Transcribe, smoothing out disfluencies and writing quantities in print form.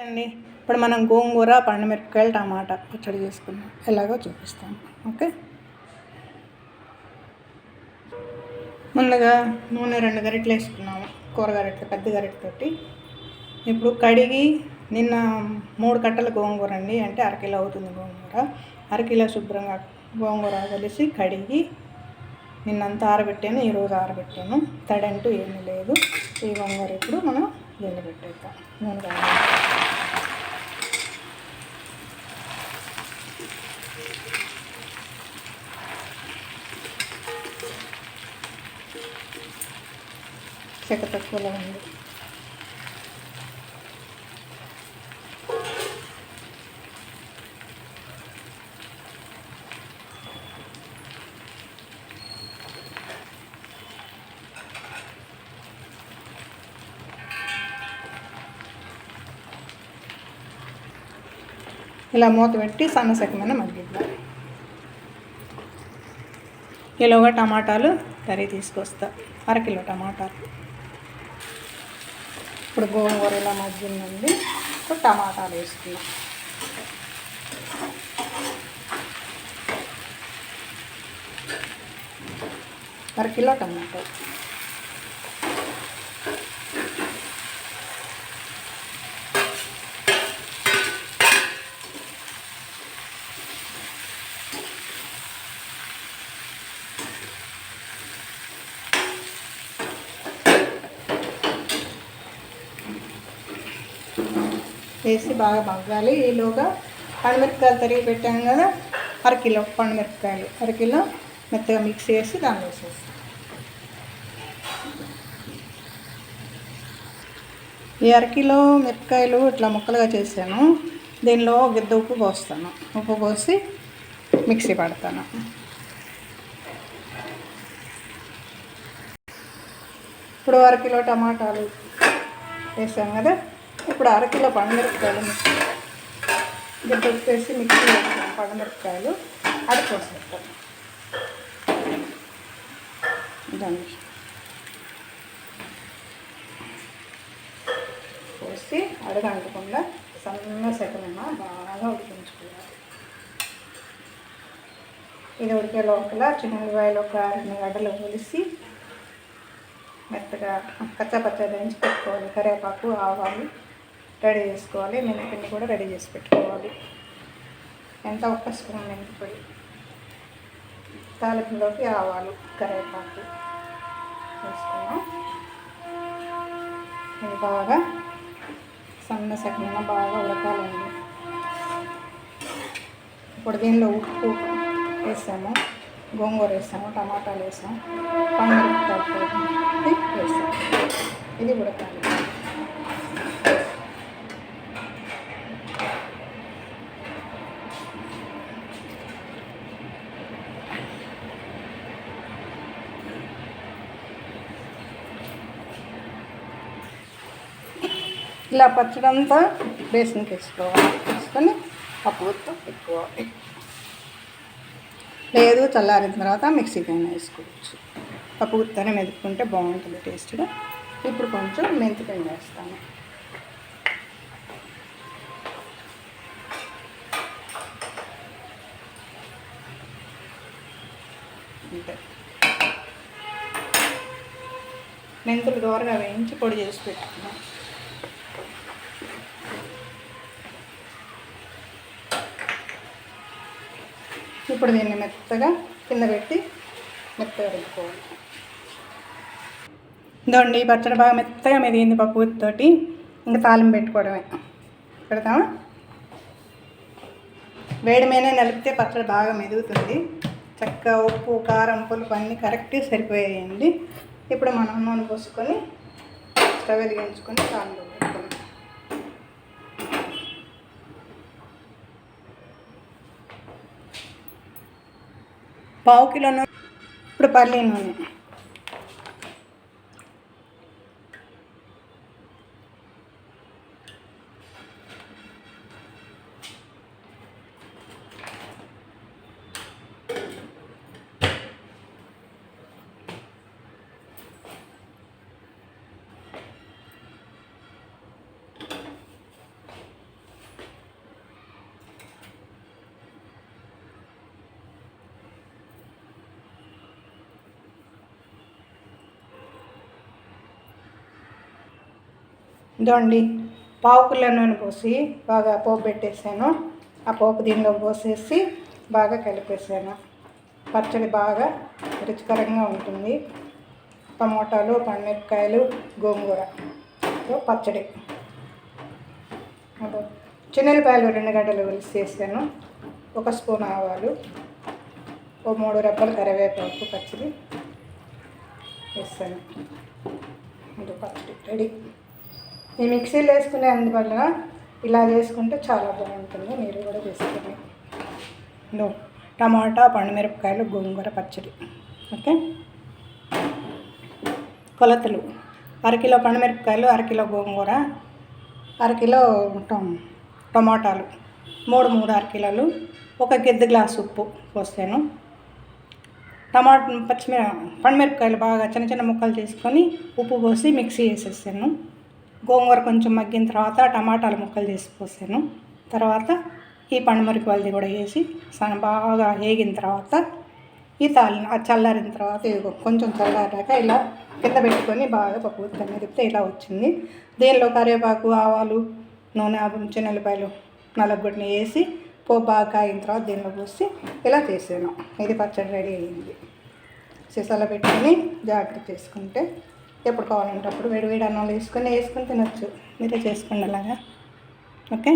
అండి ఇప్పుడు మనం గోంగూర పండుమిరపకాయలు టమాటా పచ్చడి చేసుకుందాం. ఎలాగో చూపిస్తాను. ఓకే, ముందుగా నూనె 2 గరిటెలు వేసుకున్నాము. కూర గరిటెలు, పెద్ద గరిటెతోటి. ఇప్పుడు కడిగి నిన్న 3 కట్టల గోంగూర అండి, అంటే అరకిలో అవుతుంది గోంగూర. అరకిలో శుభ్రంగా గోంగూర కలిసి కడిగి నిన్నంతా ఆరబెట్టాను, ఈరోజు ఆరబెట్టాను. తడి అంటూ ఏమీ లేదు. ఈ గోంగూర ఇప్పుడు మనం గిన్నె పెట్టేద్దాం. నూనె కావాలి. చెక్క తక్కువలో ఉంది. ఇలా మూత పెట్టి సన్నసెక్కమైన మగ్గిద్దాం. కిలోగా టమాటాలు తరిగి తీసుకొస్తా. అరకిలో టమాటాలు. ఇప్పుడు గోంగూర ఇలా మగ్గిందండి. ఇప్పుడు టమాటాలు వేసుకున్నాం. అరకిలో టమాటాలు. వేసి బాగా మగ్గాలి. ఈలోగా పండుమిరపకాయలు తరిగి పెట్టాం కదా, అరకిలో పండుమిరపకాయలు, అరకిలో మెత్తగా మిక్స్ చేసి దాన్ని వేసేస్తాం. ఈ అరకిలో మిరపకాయలు ఇట్లా ముక్కలుగా చేశాను. దీనిలో గిద్ద ఉప్పు పోస్తాను. ఉప్పు పోసి మిక్సీ పడతాను. ఇప్పుడు అరకిలో టమాటాలు వేసాం కదా, ఇప్పుడు అరకిలో పండుమిరపకాయలు గిద్ద ఉప్పు వేసి మిక్సీ వేస్తాం. పండుమిరపకాయలు అది పోసేస్తాం. దాన్ని పోసి అడగంటకుండా సన్న సెకమైన బాగా ఉడికించుకోవాలి. ఇది ఉడికే లోపల చిన్నగాయలు ఒక 2 గడ్డలు ఒలిసి మెత్తగా కచ్చాపచ్చా వేయించి పెట్టుకోవాలి. కరివేపాకు, ఆవాలు రెడీ చేసుకోవాలి. మెంతిపిండి కూడా రెడీ చేసి పెట్టుకోవాలి. ఎంత 1 స్పూన్ మెంతిపొడి, తాలింపులోకి ఆవాలు, కరివేపాకు వేసుకున్నాం. ఇది బాగా సన్న సెకమైన బాగా ఉడకాలండి. ఇప్పుడు దీనిలో ఉప్పు వేసాము, గోంగూర వేసాము, టమాటాలు వేసాము, పండుమిరపకాయలు వేసాము. ఇది ఉడకాలి. ఇలా పచ్చడంతా బేసన్కి వేసుకోవాలి. వేసుకొని పప్పుతో పెట్టుకోవాలి. లేదు చల్లారిన తర్వాత మిక్సీకైనా వేసుకోవచ్చు. పప్పు గుత్తనే మెదుపుకుంటే బాగుంటుంది టేస్ట్గా. ఇప్పుడు కొంచెం మెంతిపిండి వేస్తాను. అంతే. మెంతులు దూరగా వేయించి పొడి చేసి పెట్టుకున్నాను. ఇప్పుడు దీన్ని మెత్తగా కింద పెట్టి మెత్తగా రుబ్బుకోవాలి. ఇదండి పచ్చడి బాగా మెత్తగా మెదిగింది పప్పు గుత్తితోటి. ఇంకా తాలింపు పెట్టుకోవడమే. పెడతామా? వేడి మీద నలిపితే పచ్చడి బాగా మెదుగుతుంది. చక్కగా ఉప్పు, కారం, పులుపు అన్నీ కరెక్ట్గా సరిపోయాయండి. ఇప్పుడు మనం నూనె పోసుకొని స్టవ్ వెలిగించుకొని తాలింపు పెట్టుకోవాలి. పావు కిలో నూనె. ఇప్పుడు పల్లి నూనె, ఇదండి పావు కిలో నూనె పోసి బాగా పోపు పెట్టేసాను. ఆ పోపు దీనిలో పోసేసి బాగా కలిపేసాను. పచ్చడి బాగా రుచికరంగా ఉంటుంది. టమోటాలు, పండుమిరపకాయలు, గోంగూరతో పచ్చడి. చిన్నెల్లిపాయలు 2 గడ్డలు ఒలిసి వేసాను. 1 స్పూన్ ఆవాలు, 3 రెబ్బలు కరివేపాకు పచ్చడి వేస్తాను. ఇది పచ్చడి రెడీ. ఈ మిక్సీలో వేసుకునే అందువల్ల ఇలా చేసుకుంటే చాలా బాగుంటుంది. మీరు కూడా చేసుకోండి. టమాటా, పండుమిరపకాయలు, గోంగూర పచ్చడి. ఓకే. కొలతలు: అరకిలో పండుమిరపకాయలు, అరకిలో గోంగూర, అరకిలో టమాటాలు, 3 అరకిలోలు, 1 గిద్ద గ్లాసు ఉప్పు పోసాను. పండుమిరపకాయలు బాగా చిన్న చిన్న ముక్కలు చేసుకొని ఉప్పు పోసి మిక్సీ వేసేసాను. గోంగూర కొంచెం మగ్గిన తర్వాత టమాటాలు ముక్కలు చేసి పోసాను. తర్వాత ఈ పండుమిరపకాయలది కూడా వేసి బాగా వేగిన తర్వాత ఈ చల్లారిన తర్వాత కొంచెం చల్లారాక ఇలా కింద పెట్టుకొని బాగా పప్పు మెరిపితే ఇలా వచ్చింది. దీనిలో కరివేపాకు, ఆవాలు, నూనె, చిన్నెల్లిపాయలు నలగొట్టిన వేసి పోపు బాగా కాగిన తర్వాత దీనిలో పోసి ఇలా చేసాను. ఇది పచ్చడి రెడీ అయ్యింది. సీసాలో పెట్టుకొని జాగ్రత్త చేసుకుంటే ఎప్పుడు కావాలంటే అప్పుడు వేడి వేడి అన్నంలో వేసుకొని తినొచ్చు. మీరే చేసుకోండి అలాగా. ఓకే.